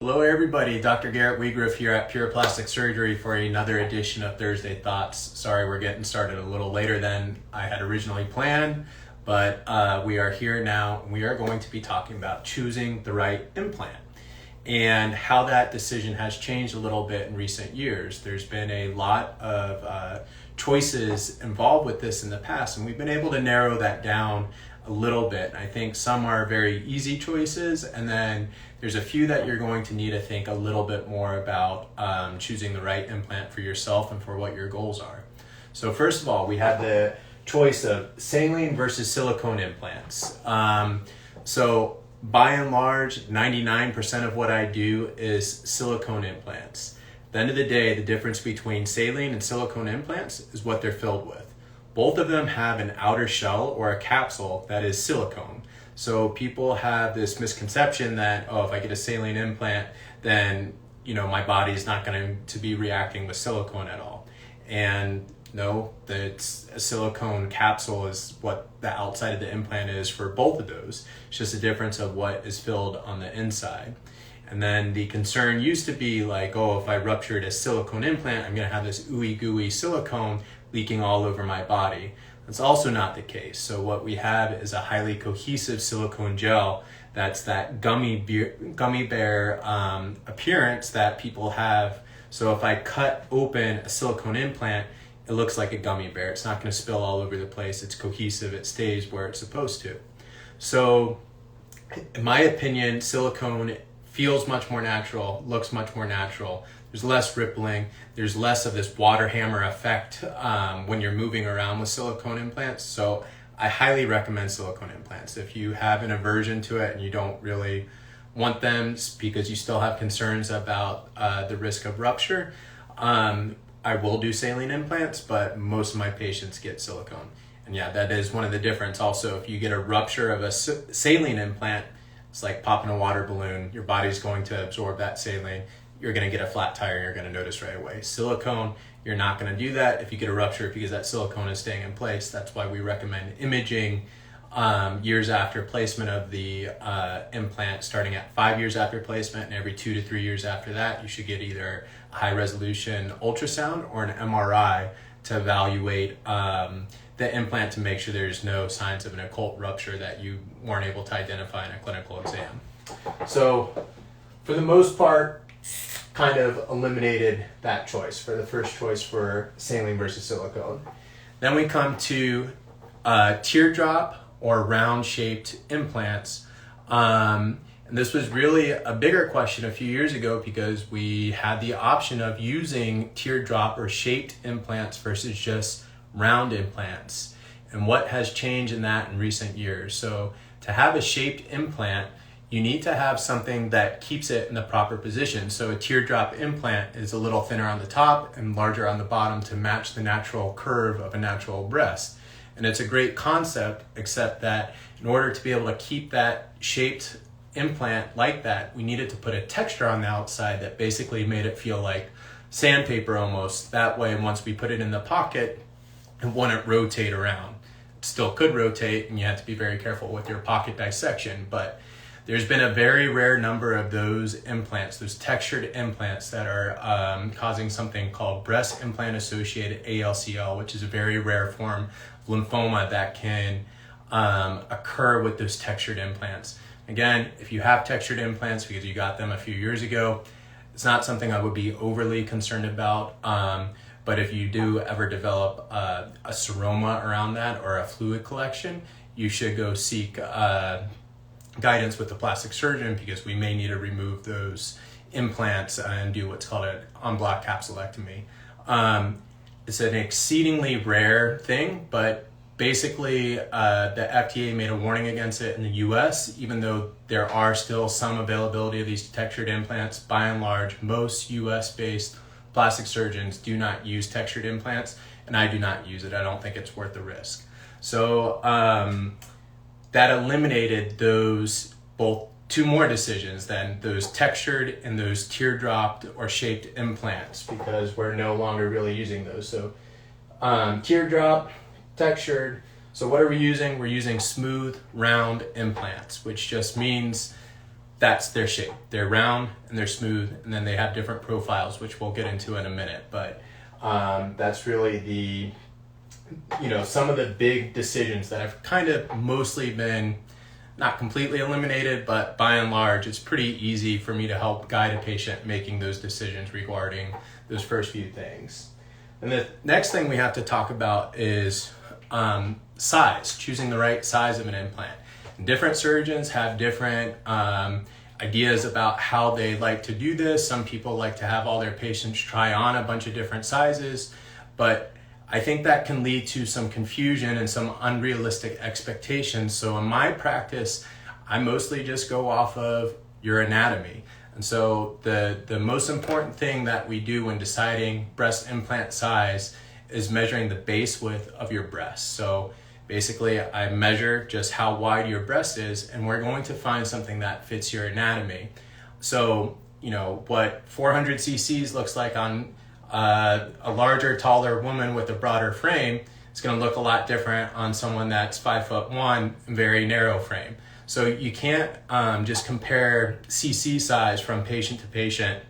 Hello everybody, Dr. Garrett Weegriff here at Pure Plastic Surgery for another edition of Thursday Thoughts. Sorry we're getting started a little later than I had originally planned, but we are here now and we are going to be talking about choosing the right implant and how that decision has changed a little bit in recent years. There's been a lot of choices involved with this in the past, and we've been able to narrow that down a little bit. I think some are very easy choices, and then there's a few that you're going to need to think a little bit more about choosing the right implant for yourself and for what your goals are. So first of all, we have the choice of saline versus silicone implants. So by and large, 99% of what I do is silicone implants. At the end of the day, the difference between saline and silicone implants is what they're filled with. Both of them have an outer shell or a capsule that is silicone. So people have this misconception that, oh, if I get a saline implant, then my body's not going to be reacting with silicone at all. And no, that's a silicone capsule is what the outside of the implant is for both of those. It's just a difference of what is filled on the inside. And then the concern used to be like, oh, if I ruptured a silicone implant, I'm going to have this ooey gooey silicone leaking all over my body. That's also not the case. So what we have is a highly cohesive silicone gel that's that gummy bear appearance that people have. So if I cut open a silicone implant, it looks like a gummy bear. It's not going to spill all over the place. It's cohesive. It stays where it's supposed to. So in my opinion, silicone feels much more natural, looks much more natural. There's less rippling. There's less of this water hammer effect when you're moving around with silicone implants. So I highly recommend silicone implants. If you have an aversion to it and you don't really want them because you still have concerns about the risk of rupture, I will do saline implants, but most of my patients get silicone. And yeah, that is one of the difference. Also, if you get a rupture of a saline implant, it's like popping a water balloon. Your body's going to absorb that saline. You're going to get a flat tire. You're going to notice right away. Silicone, you're not going to do that if you get a rupture because that silicone is staying in place. That's why we recommend imaging years after placement of the implant, starting at 5 years after placement, and every 2 to 3 years after that, you should get either a high resolution ultrasound or an MRI to evaluate the implant to make sure there's no signs of an occult rupture that you weren't able to identify in a clinical exam. So for the most part, kind of eliminated that choice for the first choice for saline versus silicone. Then we come to teardrop or round shaped implants. And this was really a bigger question a few years ago because we had the option of using teardrop or shaped implants versus just round implants, and what has changed in that in recent years. So to have a shaped implant, you need to have something that keeps it in the proper position. So a teardrop implant is a little thinner on the top and larger on the bottom to match the natural curve of a natural breast. And it's a great concept, except that in order to be able to keep that shaped implant like that, we needed to put a texture on the outside that basically made it feel like sandpaper almost. That way, once we put it in the pocket, it wouldn't rotate around. It still could rotate, and you have to be very careful with your pocket dissection, but there's been a very rare number of those implants, those textured implants that are causing something called breast implant associated ALCL, which is a very rare form of lymphoma that can occur with those textured implants. Again, if you have textured implants because you got them a few years ago, it's not something I would be overly concerned about. But if you do ever develop a seroma around that or a fluid collection, you should go seek guidance with the plastic surgeon because we may need to remove those implants and do what's called an en bloc capsulectomy. It's an exceedingly rare thing, but basically the FDA made a warning against it in the US, even though there are still some availability of these textured implants. By and large, most US-based plastic surgeons do not use textured implants, and I do not use it. I don't think it's worth the risk. So that eliminated those both two more decisions than those textured and those teardropped or shaped implants, because we're no longer really using those. So teardrop, textured. So what are we using? We're using smooth, round implants, which just means that's their shape. They're round and they're smooth, and then they have different profiles, which we'll get into in a minute. But that's really the, some of the big decisions that have kind of mostly been not completely eliminated, but by and large, it's pretty easy for me to help guide a patient making those decisions regarding those first few things. And the next thing we have to talk about is size, choosing the right size of an implant. And different surgeons have different ideas about how they like to do this. Some people like to have all their patients try on a bunch of different sizes, but I think that can lead to some confusion and some unrealistic expectations. So in my practice, I mostly just go off of your anatomy. And so the most important thing that we do when deciding breast implant size is measuring the base width of your breast. So basically, I measure just how wide your breast is, and we're going to find something that fits your anatomy. So, what 400 cc's looks like on a larger, taller woman with a broader frame, it's going to look a lot different on someone that's 5'1", very narrow frame. So you can't just compare cc size from patient to patient.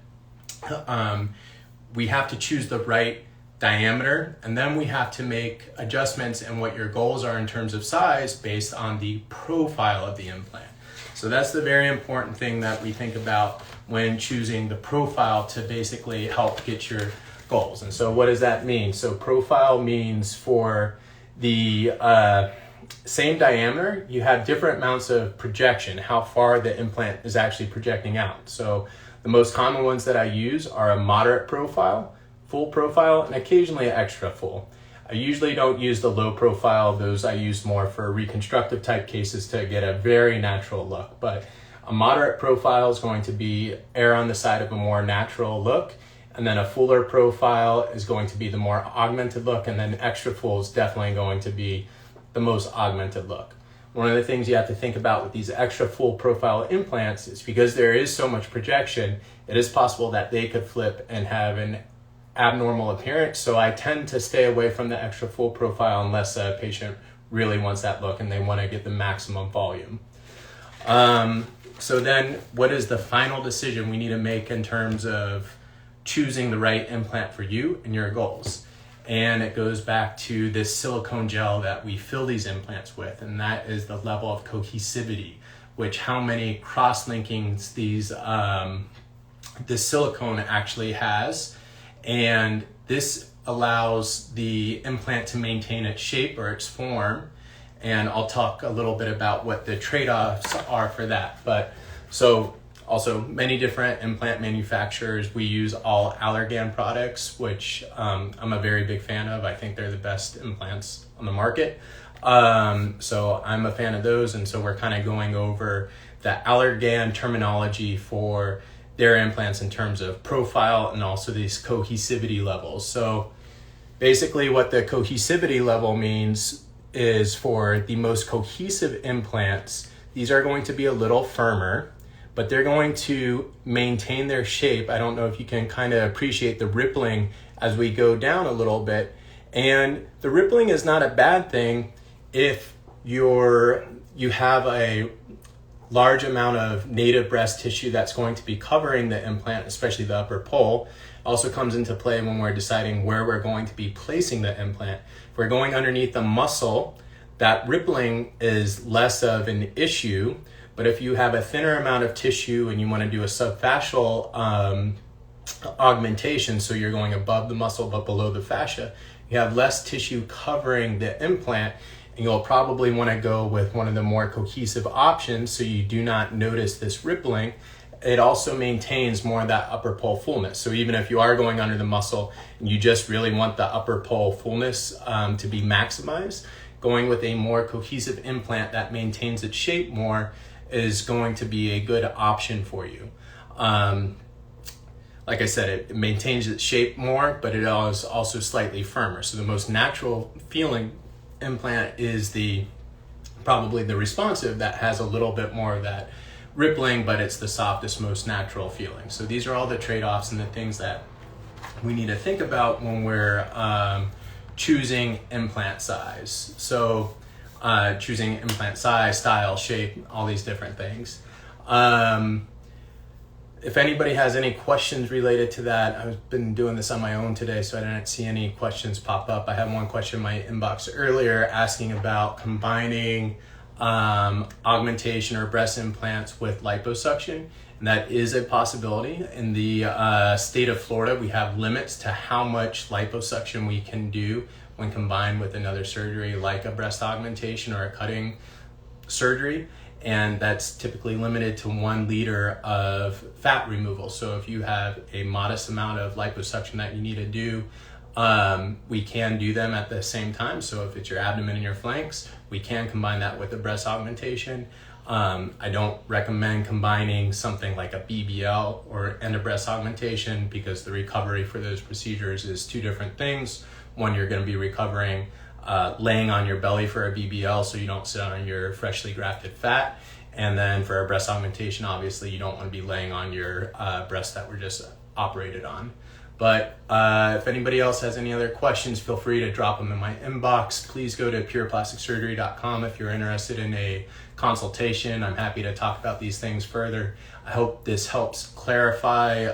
We have to choose the right diameter, and then we have to make adjustments in what your goals are in terms of size based on the profile of the implant. So that's the very important thing that we think about when choosing the profile to basically help get your goals. And so what does that mean? So profile means for the same diameter, you have different amounts of projection, how far the implant is actually projecting out. So the most common ones that I use are a moderate profile, full profile, and occasionally an extra full. I usually don't use the low profile. Those I use more for reconstructive type cases to get a very natural look. But a moderate profile is going to err on the side of a more natural look. And then a fuller profile is going to be the more augmented look. And then extra full is definitely going to be the most augmented look. One of the things you have to think about with these extra full profile implants is because there is so much projection, it is possible that they could flip and have an abnormal appearance. So I tend to stay away from the extra full profile unless a patient really wants that look and they want to get the maximum volume. So then what is the final decision we need to make in terms of choosing the right implant for you and your goals? And it goes back to this silicone gel that we fill these implants with, and that is the level of cohesivity, which how many cross-linkings this silicone actually has. And this allows the implant to maintain its shape or its form. And I'll talk a little bit about what the trade-offs are for that. But so also many different implant manufacturers, we use all Allergan products, which I'm a very big fan of. I think they're the best implants on the market. So I'm a fan of those. And so we're kind of going over the Allergan terminology for their implants in terms of profile and also these cohesivity levels. So basically what the cohesivity level means is for the most cohesive implants, these are going to be a little firmer, but they're going to maintain their shape. I don't know if you can kind of appreciate the rippling as we go down a little bit. And the rippling is not a bad thing if you have a large amount of native breast tissue that's going to be covering the implant, especially the upper pole. Also comes into play when we're deciding where we're going to be placing the implant. If we're going underneath the muscle, that rippling is less of an issue. But if you have a thinner amount of tissue and you want to do a subfascial augmentation, so you're going above the muscle but below the fascia, you have less tissue covering the implant, and you'll probably want to go with one of the more cohesive options so you do not notice this rippling. It also maintains more of that upper pole fullness. So even if you are going under the muscle and you just really want the upper pole fullness to be maximized, going with a more cohesive implant that maintains its shape more is going to be a good option for you. Like I said, it maintains its shape more, but it is also slightly firmer. So the most natural feeling implant is probably the responsive that has a little bit more of that rippling, but it's the softest, most natural feeling. So these are all the trade-offs and the things that we need to think about when we're choosing implant size. So choosing implant size, style, shape, all these different things. If anybody has any questions related to that, I've been doing this on my own today, so I didn't see any questions pop up. I had one question in my inbox earlier asking about combining augmentation or breast implants with liposuction, and that is a possibility. In the state of Florida, we have limits to how much liposuction we can do when combined with another surgery like a breast augmentation or a cutting surgery. And that's typically limited to 1 liter of fat removal. So if you have a modest amount of liposuction that you need to do, we can do them at the same time. So if it's your abdomen and your flanks, we can combine that with a breast augmentation. I don't recommend combining something like a BBL and a breast augmentation because the recovery for those procedures is 2 different things. One, you're going to be recovering laying on your belly for a BBL so you don't sit on your freshly grafted fat. And then for a breast augmentation, obviously you don't want to be laying on your breasts that were just operated on. But if anybody else has any other questions, feel free to drop them in my inbox. Please go to pureplasticsurgery.com if you're interested in a consultation. I'm happy to talk about these things further. I hope this helps clarify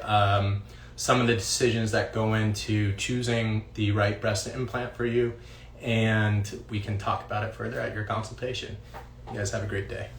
some of the decisions that go into choosing the right breast implant for you, and we can talk about it further at your consultation. You guys have a great day.